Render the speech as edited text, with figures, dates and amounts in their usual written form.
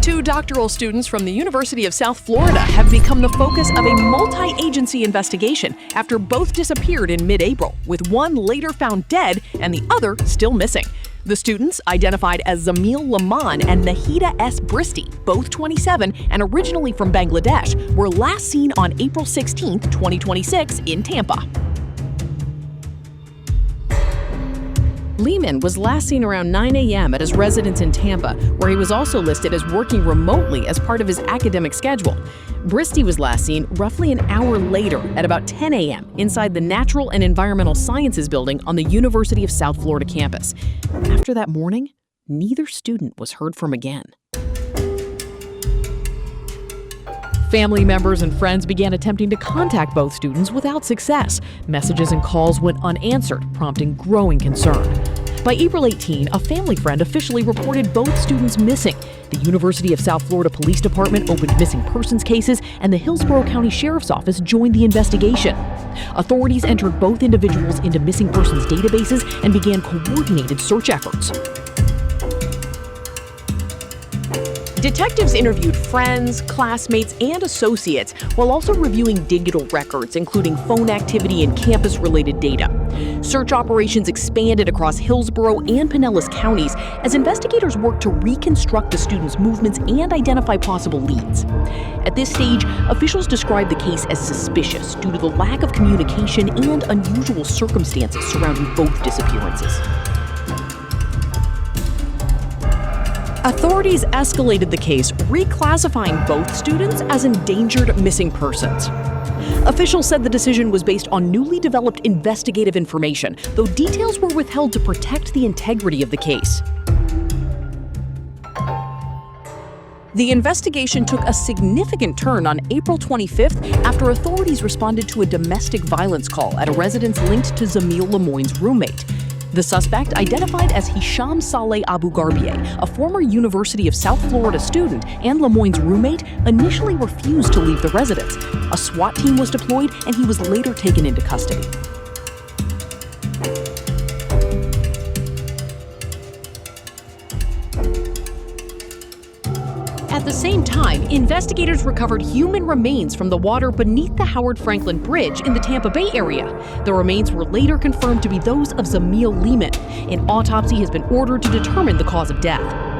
Two doctoral students from the University of South Florida have become the focus of a multi-agency investigation after both disappeared in mid-April, with one later found dead and the other still missing. The students, identified as Zamil Limon and Nahida Bristy, both 27 and originally from Bangladesh, were last seen on April 16, 2026 in Tampa. Limon was last seen around 9 a.m. at his residence in Tampa, where he was also listed as working remotely as part of his academic schedule. Bristy was last seen roughly an hour later at about 10 a.m. inside the Natural and Environmental Sciences building on the University of South Florida campus. After that morning, neither student was heard from again. Family members and friends began attempting to contact both students without success. Messages and calls went unanswered, prompting growing concern. By April 18, a family friend officially reported both students missing. The University of South Florida Police Department opened missing persons cases, and the Hillsborough County Sheriff's Office joined the investigation. Authorities entered both individuals into missing persons databases and began coordinated search efforts. Detectives interviewed friends, classmates, and associates while also reviewing digital records, including phone activity and campus-related data. Search operations expanded across Hillsborough and Pinellas counties as investigators worked to reconstruct the students' movements and identify possible leads. At this stage, officials described the case as suspicious due to the lack of communication and unusual circumstances surrounding both disappearances. Authorities escalated the case, reclassifying both students as endangered missing persons. Officials said the decision was based on newly developed investigative information, though details were withheld to protect the integrity of the case. The investigation took a significant turn on April 25th after authorities responded to a domestic violence call at a residence linked to Zamil Limon's roommate. The suspect, identified as Hisham Saleh Abugharbieh, a former University of South Florida student and Limon's roommate, initially refused to leave the residence. A SWAT team was deployed, and he was later taken into custody. At the same time, investigators recovered human remains from the water beneath the Howard Franklin Bridge in the Tampa Bay area. The remains were later confirmed to be those of Zamil Limon. An autopsy has been ordered to determine the cause of death.